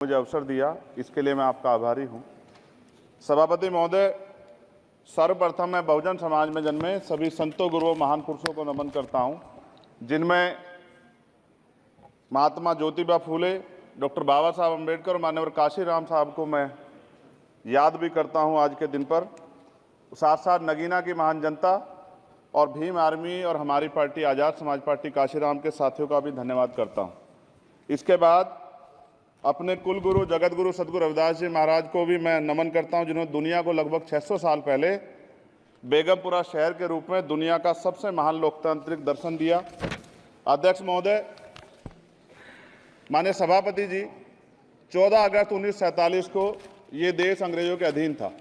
मुझे अवसर दिया, इसके लिए मैं आपका आभारी हूं। सभापति महोदय, सर्वप्रथम मैं बहुजन समाज में जन्मे सभी संतों, गुरुओं, महान पुरुषों को नमन करता हूं, जिनमें महात्मा ज्योतिबा फूले, डॉक्टर बाबा साहब अम्बेडकर, माननीय काशीराम साहब को मैं याद भी करता हूं आज के दिन पर। साथ साथ नगीना की महान जनता और भीम आर्मी और हमारी पार्टी आज़ाद समाज पार्टी काशीराम के साथियों का भी धन्यवाद करता हूं। इसके बाद अपने कुल गुरु जगत गुरु सदगुरु रविदास जी महाराज को भी मैं नमन करता हूं, जिन्होंने दुनिया को लगभग 600 साल पहले बेगमपुरा शहर के रूप में दुनिया का सबसे महान लोकतांत्रिक दर्शन दिया। अध्यक्ष महोदय, माननीय सभापति जी, 14 अगस्त 1947 को ये देश अंग्रेजों के अधीन था।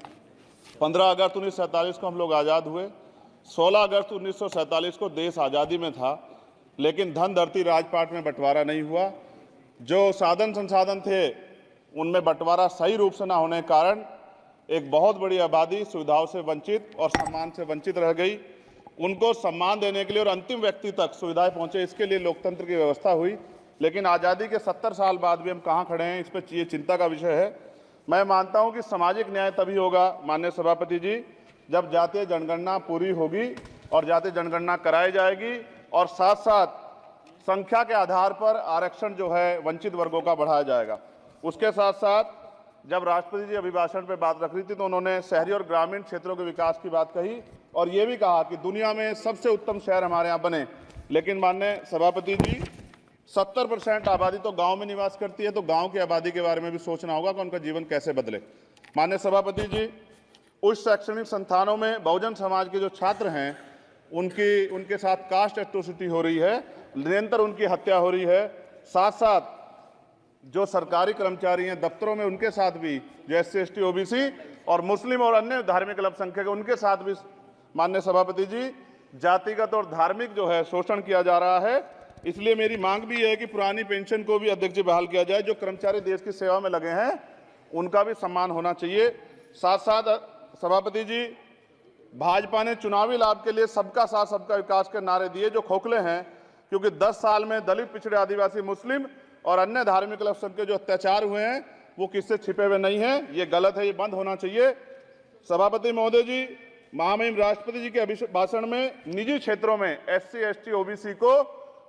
15 अगस्त 1947 को हम लोग आज़ाद हुए। 16 अगस्त 1947 को देश आज़ादी में था, लेकिन धन धरती राजपाट में बंटवारा नहीं हुआ। जो साधन संसाधन थे उनमें बंटवारा सही रूप से न होने के कारण एक बहुत बड़ी आबादी सुविधाओं से वंचित और सम्मान से वंचित रह गई। उनको सम्मान देने के लिए और अंतिम व्यक्ति तक सुविधाएं पहुंचे, इसके लिए लोकतंत्र की व्यवस्था हुई। लेकिन आज़ादी के 70 साल बाद भी हम कहाँ खड़े हैं, इस पर ये चिंता का विषय है। मैं मानता हूं कि सामाजिक न्याय तभी होगा माननीय सभापति जी, जब जातीय जनगणना पूरी होगी और जातीय जनगणना कराई जाएगी और साथ साथ संख्या के आधार पर आरक्षण जो है वंचित वर्गों का बढ़ाया जाएगा। उसके साथ साथ जब राष्ट्रपति जी अभिभाषण पर बात रख रही थी तो उन्होंने शहरी और ग्रामीण क्षेत्रों के विकास की बात कही और ये भी कहा कि दुनिया में सबसे उत्तम शहर हमारे यहाँ बने। लेकिन माननीय सभापति जी, 70% आबादी तो गांव में निवास करती है, तो गांव की आबादी के बारे में भी सोचना होगा कि उनका जीवन कैसे बदले। माननीय सभापति जी, उच्च शैक्षणिक संस्थानों में बहुजन समाज के जो छात्र हैं उनके साथ कास्ट एट्रोसिटी हो रही है, निरंतर उनकी हत्या हो रही है। साथ साथ जो सरकारी कर्मचारी हैं दफ्तरों में, उनके साथ भी जो SC ST OBC और मुस्लिम और अन्य धार्मिक अल्पसंख्यक, उनके साथ भी माननीय सभापति जी जातिगत और धार्मिक जो है शोषण किया जा रहा है। इसलिए मेरी मांग भी है कि पुरानी पेंशन को भी अध्यक्ष जी बहाल किया जाए। जो कर्मचारी देश की सेवा में लगे हैं उनका भी सम्मान होना चाहिए। साथ साथ सभापति जी, भाजपा ने चुनावी लाभ के लिए सबका साथ सबका विकास के नारे दिए जो खोखले हैं, क्योंकि 10 साल में दलित, पिछड़े, आदिवासी, मुस्लिम और अन्य धार्मिक अल्पसंख्यक जो अत्याचार हुए हैं वो किससे छिपे हुए नहीं हैं। ये गलत है, ये बंद होना चाहिए। सभापति महोदय जी, महामहिम राष्ट्रपति जी के अभिभाषण में निजी क्षेत्रों में SC ST OBC को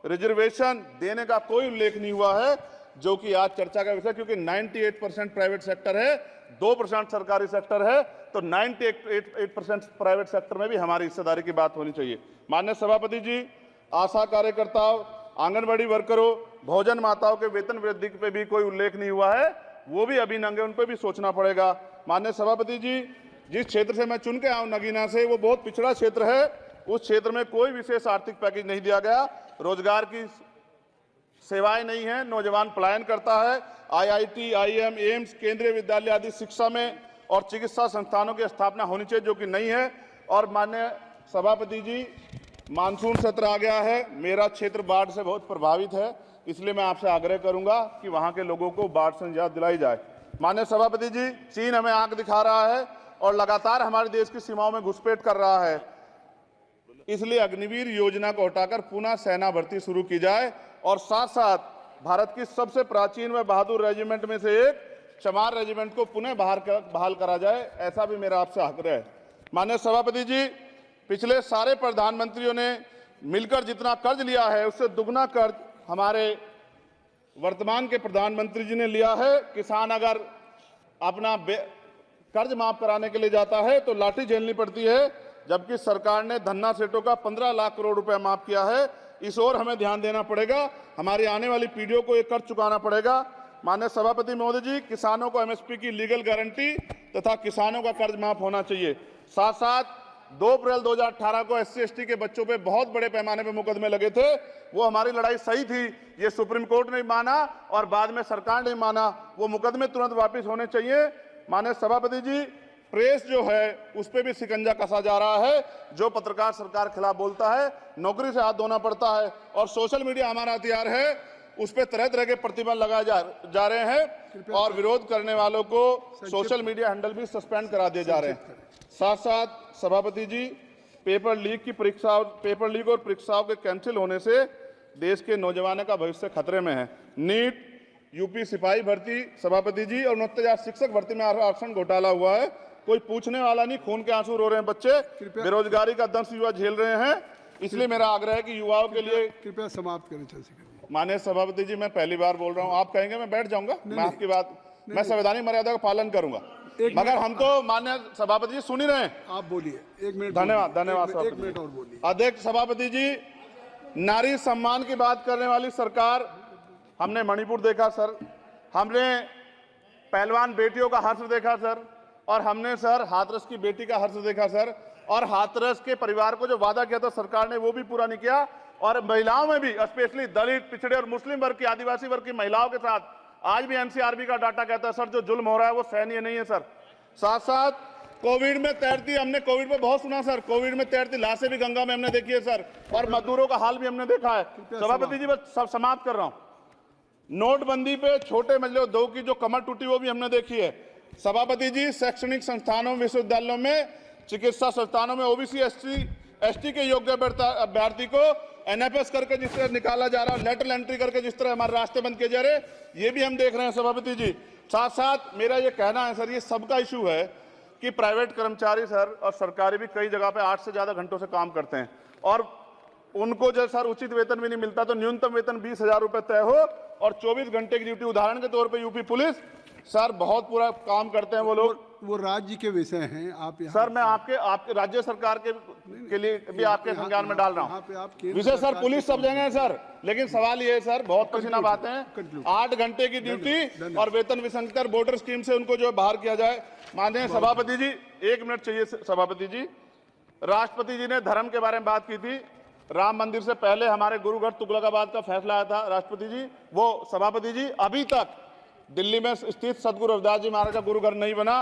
रिजर्वेशन देने का कोई उल्लेख नहीं हुआ है, जो कि आज चर्चा का विषय, क्योंकि 98% प्राइवेट सेक्टर है, 2% सरकारी सेक्टर है, तो 98% प्राइवेट सेक्टर में भी हमारी हिस्सेदारी की बात होनी चाहिए। माननीय सभापति जी, आशा कार्यकर्ताओं, आंगनबाड़ी वर्करों, भोजन माताओं के वेतन वृद्धि पे भी कोई उल्लेख नहीं हुआ है, वो भी अभी नंगे, उन पर भी सोचना पड़ेगा। माननीय सभापति जी, जिस क्षेत्र से मैं चुन के आऊँ नगीना से, वो बहुत पिछड़ा क्षेत्र है। उस क्षेत्र में कोई विशेष आर्थिक पैकेज नहीं दिया गया, रोजगार की सेवाएं नहीं है, नौजवान पलायन करता है। IIT, IIM, एम्स, केंद्रीय विद्यालय आदि शिक्षा में और चिकित्सा संस्थानों की स्थापना होनी चाहिए, जो कि नहीं है। और माननीय सभापति जी, मानसून सत्र आ गया है, मेरा क्षेत्र बाढ़ से बहुत प्रभावित है, इसलिए मैं आपसे आग्रह करूंगा कि वहां के लोगों को बाढ़ से निजात दिलाई जाए। माननीय सभापति जी, चीन हमें आंख दिखा रहा है और लगातार हमारे देश की सीमाओं में घुसपैठ कर रहा है, इसलिए अग्निवीर योजना को हटाकर पुनः सेना भर्ती शुरू की जाए और साथ साथ भारत की सबसे प्राचीन व बहादुर रेजिमेंट में से एक चमार रेजिमेंट को पुनः बहाल करा जाए, ऐसा भी मेरा आपसे आग्रह है। माननीय सभापति जी, पिछले सारे प्रधानमंत्रियों ने मिलकर जितना कर्ज लिया है उससे दुगना कर्ज हमारे वर्तमान के प्रधानमंत्री जी ने लिया है। किसान अगर अपना कर्ज माफ कराने के लिए जाता है तो लाठी झेलनी पड़ती है, जबकि सरकार ने धन्ना सेठों का 15 लाख करोड़ रुपया माफ किया है। इस ओर हमें ध्यान देना पड़ेगा, हमारी आने वाली पीढ़ियों को ये कर्ज चुकाना पड़ेगा। माननीय सभापति महोदय जी, किसानों को MSP की लीगल गारंटी तथा किसानों का कर्ज माफ होना चाहिए। साथ साथ 2 अप्रैल 2018 को SC ST के बच्चों पे बहुत बड़े पैमाने पे मुकदमे लगे थे, वो हमारी लड़ाई सही थी, ये सुप्रीम कोर्ट ने माना और बाद में सरकार ने माना, वो मुकदमे तुरंत वापस होने चाहिए। माननीय सभापति जी, प्रेस जो है उस पर भी शिकंजा कसा जा रहा है। जो पत्रकार सरकार खिलाफ बोलता है नौकरी से हाथ धोना पड़ता है, और सोशल मीडिया हमारा हथियार है, उस पर तरह तरह के प्रतिबंध लगाए जा रहे हैं और विरोध करने वालों को सोशल मीडिया हैंडल भी सस्पेंड करा दिए जा रहे हैं। साथ साथ सभापति जी, पेपर लीक और परीक्षाओं के कैंसिल होने से देश के नौजवानों का भविष्य खतरे में है। नीट, यूपी सिपाही भर्ती सभापति जी और 69,000 शिक्षक भर्ती में आरक्षण घोटाला हुआ है। कोई पूछने वाला नहीं, खून के आंसू रो रहे हैं बच्चे, बेरोजगारी का दंश युवा झेल रहे हैं। इसलिए मेरा आग्रह है कि युवाओं के लिए कृपया समाप्त करें चंद्रशेखर जी। माननीय सभापति जी, मैं पहली बार बोल रहा हूं, आप कहेंगे मैं बैठ जाऊंगा, मैं आपकी बात, मैं संवैधानिक मर्यादा का पालन करूंगा, मगर हम तो माननीय सभापति जी सुन ही रहे हैं। आप बोलिए, 1 मिनट। धन्यवाद, धन्यवाद। 1 मिनट और बोलिए। अध्यक्ष सभापति जी, नारी सम्मान की बात करने वाली सरकार, हमने मणिपुर देखा सर, हमने पहलवान बेटियों का हर्ष देखा सर, और हमने सर हाथरस की बेटी का हर्ष देखा सर, और हाथरस के परिवार को जो वादा किया था सरकार ने वो भी पूरा नहीं किया। और महिलाओं में भी, स्पेशली दलित, पिछड़े और मुस्लिम वर्ग की, आदिवासी वर्ग की महिलाओं के साथ आज भी एनसीआरबी का डाटा कहता है सर जो जुल्म हो रहा है वो सहनीय नहीं है सर। साथ साथ कोविड में तैरती, हमने कोविड में बहुत सुना सर, कोविड में तैरती लाशें भी गंगा में हमने देखी है सर, और मजदूरों का हाल भी हमने देखा है। सभापति जी, बस सब समाप्त कर रहा हूं। नोटबंदी पे छोटे मजले उद्योग की जो कमर टूटी वो भी हमने देखी है। सभापति जी, शैक्षणिक संस्थानों, विश्वविद्यालयों में, चिकित्सा संस्थानों में ओबीसी एसटी के योग्य अभ्यर्थी को एनएफएस करके जिस तरह निकाला जा रहा है, लेटरल एंट्री करके जिस तरह हमारे रास्ते बंद किए जा रहे, ये भी हम देख रहे हैं सभापति जी। साथ साथ मेरा ये कहना है सर, ये सबका इशू है कि प्राइवेट कर्मचारी सर और सरकारी भी कई जगह पे 8 से ज्यादा घंटों से काम करते हैं, और उनको जो सर उचित वेतन भी नहीं मिलता, तो न्यूनतम वेतन 20,000 रुपए तय हो और 24 घंटे की ड्यूटी। उदाहरण के तौर पे यूपी पुलिस सर बहुत पूरा काम करते हैं वो लोग, वो राज्य के विषय हैं। आप सर मैं आपके राज्य सरकार के लिए भी आपके संज्ञान में डाल रहा हूँ विषय सर। पुलिस सब जगह है सर, लेकिन सवाल ये है सर, बहुत पसीना बातें हैं, 8 घंटे की ड्यूटी और वेतन विसंगति, बॉर्डर स्कीम से उनको जो बाहर किया जाए। माननीय सभापति जी, 1 मिनट चाहिए सभापति जी। राष्ट्रपति जी ने धर्म के बारे में बात की थी, राम मंदिर से पहले हमारे गुरुघर तुगलकाबाद का फैसला आया था राष्ट्रपति जी, वो सभापति जी अभी तक दिल्ली में स्थित सदगुरु रविदास जी महाराज का गुरुघर नहीं बना।